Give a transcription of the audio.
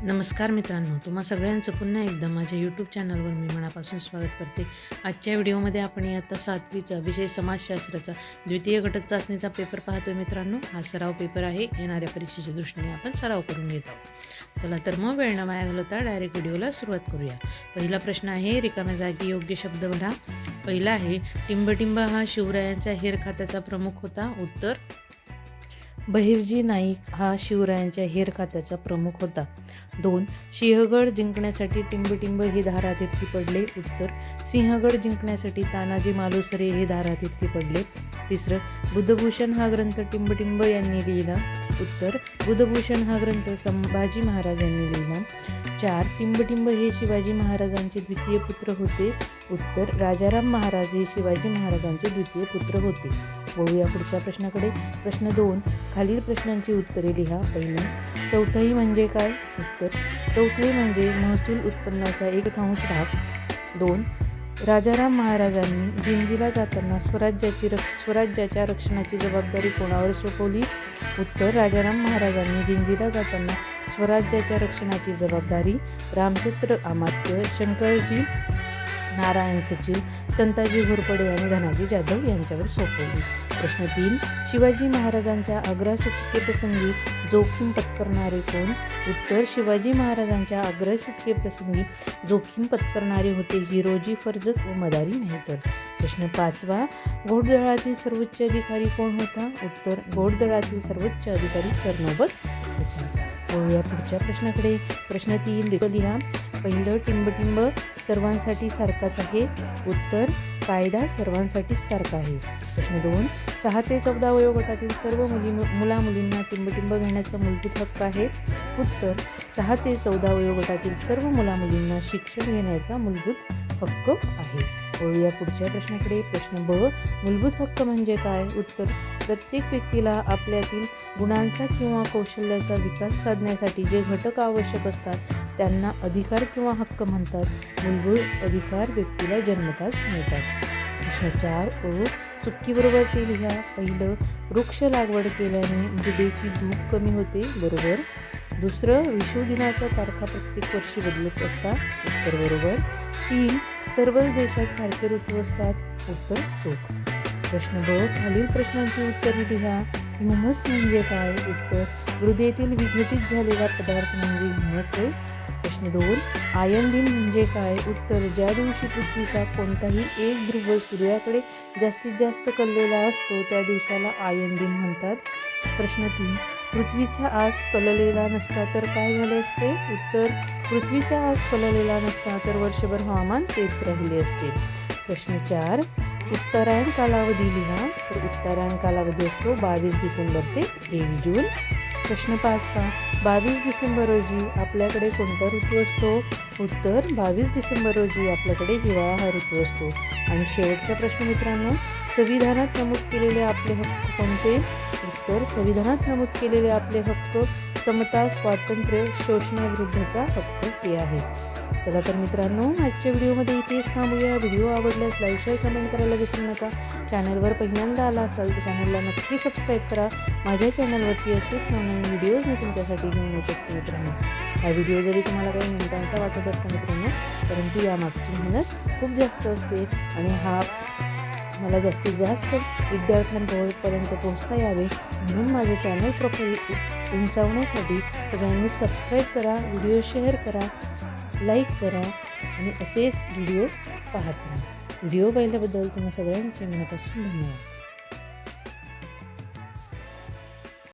नमस्कार मित्रांनो, तुम्हा सगळ्यांचं पुन्हा एकदा माझ्या यूट्यूब चॅनलवर मी मनापासून स्वागत करते. आजच्या व्हिडिओमध्ये आपण इयत्ता 7वीचा विषय समाजशास्त्राचा द्वितीय घटक चाचणीचा पेपर पाहतोय. मित्रांनो, हा सराव पेपर आहे. येणाऱ्या परीक्षेच्या दृष्टीने आपण सराव करून घेत आहोत. चला तर मग वेळ न वाया घालवता डायरेक्ट व्हिडिओला सुरुवात करूया. पहिला प्रश्न आहे, रिकाम्या जागी योग्य शब्द भरा. पहिला आहे, टिंबटिंब हा शिवरायांच्या हेर खात्याचा प्रमुख होता. उत्तर, बहिर्जी नाईक हा शिवरायांच्या हेर खात्याचा प्रमुख होता. 2. सिंहगड जिंकण्यासाठी टिंबटिंब हे धारातीर्थी पडले. उत्तर, सिंहगड जिंकण्यासाठी तानाजी मालुसरे हे धारातीर्थी पडले. 3. बुधभूषण हा ग्रंथ टिंबटिंब यांनी लिहिला. उत्तर, बुधभूषण हा ग्रंथ संभाजी महाराज यांनी लिहिला. 4. टिंबटिंब हे शिवाजी महाराजांचे द्वितीय पुत्र होते. उत्तर, राजाराम महाराज हे शिवाजी महाराजांचे द्वितीय पुत्र होते. वळूया पुढच्या प्रश्नाकडे. प्रश्न 2. खालील प्रश्नांची उत्तरे लिहा. पहिलं, चौथाई म्हणजे काय? उत्तर, चौथाई म्हणजे महसूल उत्पन्नाचा 1/4 भाग. 2. राजाराम महाराजांनी जिंजीला जाताना स्वराज्याच्या रक्षणाची जबाबदारी कोणावर सोपवली? उत्तर, राजाराम महाराजांनी जिंजीला जाताना स्वराज्याच्या रक्षणाची जबाबदारी रामचंद्र अमात्य, शंकरजी नारायण सचिव, संताजी घोरपडे आणि धनाजी जाधव यांच्यावर सोपवली. प्रश्न 3. शिवाजी महाराजांच्या आग्रा सुटकेप्रसंगी जोखीम पत्करणारे कोण? उत्तर, शिवाजी महाराजांच्या आग्रा सुटकेप्रसंगी जोखीम पत्करणारे होते हिरोजी फर्जत व मदारी मेहतर. प्रश्न 5. घोडदळातील सर्वोच्च अधिकारी कोण होता? उत्तर, घोडदळातील सर्वोच्च अधिकारी सरनोबत होता. वळूया पुढच्या प्रश्नाकडे. प्रश्न 3 लिहा. पहिलं, टिंबटिंब सर्वांसाठी सारखाच आहे. उत्तर, कायदा सर्वांसाठीच सारखा आहे. प्रश्न 2. 6 ते 14 वयोगटातील सर्व मुलामुलींना टिंबटिंब घेण्याचा मूलभूत हक्क आहे. उत्तर, 6 ते 14 वयोगटातील सर्व मुलामुलींना शिक्षण घेण्याचा मूलभूत हक्क आहे. वळूया पुढच्या प्रश्नाकडे. प्रश्न ब. मूलभूत हक्क म्हणजे काय? उत्तर, प्रत्येक व्यक्तीला आपल्यातील गुणांचा किंवा कौशल्याचा विकास साधण्यासाठी जे घटक आवश्यक असतात त्यांना अधिकार किंवा हक्क म्हणतात. मूलभूत अधिकार व्यक्तीला जन्मताच मिळतात. प्रश्न 4 अ. चुकीबरोबर ते लिहा. पहिलं, वृक्ष लागवड केल्याने मृदेची धूप कमी होते. बरोबर. दुसरं, विषुव दिनाच्या तारखा प्रत्येक वर्षी बदलत असतात. उत्तर बरोबर. 3. सर्वच देशात सारखे ऋतू असतात. उत्तर चूक. प्रश्न ब. खालील प्रश्नांची उत्तरे लिहा. ह्युमस म्हणजे काय? उत्तर, मृदेतील विघटित झालेला पदार्थ म्हणजे ह्युमस होय. प्रश्न 2. आयन दिन म्हणजे काय? उत्तर, ज्या दिवशी पृथ्वीचा कोणताही एक ध्रुव सूर्याकडे जास्तीत जास्त कललेला असतो त्या दिवसाला आयन दिन म्हणतात. प्रश्न 3. पृथ्वीचा आस कललेला नसता तर काय झाले असते? उत्तर, पृथ्वीचा आस कललेला नसता तर वर्षभर हवामान तेच राहिले असते. प्रश्न 4. उत्तरायण कालावधी लिहा. तर उत्तरायण कालावधी असतो 22 डिसेंबर ते 1 जून. प्रश्न 5. 22 डिसेंबर रोजी आपल्याकडे कोणता ऋतू असतो? उत्तर, 22 डिसेंबर रोजी आपल्याकडे हिवाळा हा ऋतू असतो. आणि शेवटचा प्रश्न मित्रांनो, संविधानात नमूद केलेले आपले हक्क कोणते? उत्तर, संविधानात नमूद केलेले आपले हक्क समता, स्वातंत्र्य, शोषणाविरुद्धचा हक्क हे आहे. चला तर मित्रांनो, आजच्या व्हिडिओमध्ये इथेच थांबूया. व्हिडिओ आवडल्यास लाईक, शेअर, कमेंट करायला विसरू नका. चॅनलवर पहिल्यांदा आला असाल तर चॅनलला नक्की सबस्क्राईब करा. माझ्या चॅनलवरती असेच नवीन व्हिडिओज मी तुमच्यासाठी घेऊन येत असते मित्रांनो. हा व्हिडिओ जरी तुम्हाला काही मिनिटांचा वाटत असतो मित्रांनो, परंतु यामागची मेहनत खूप जास्त असते आणि हा मला जास्तीत जास्त विद्यार्थ्यांपर्यंत पोहोचता यावे म्हणून माझे चॅनल प्रोफाईल उंचावण्यासाठी सगळ्यांनी सबस्क्राईब करा, व्हिडिओ शेअर करा, लाईक करा आणि असेच व्हिडिओ पाहत राहा. व्हिडिओ पाहिल्याबद्दल तुम्हा सगळ्यांचे मनापासून धन्यवाद.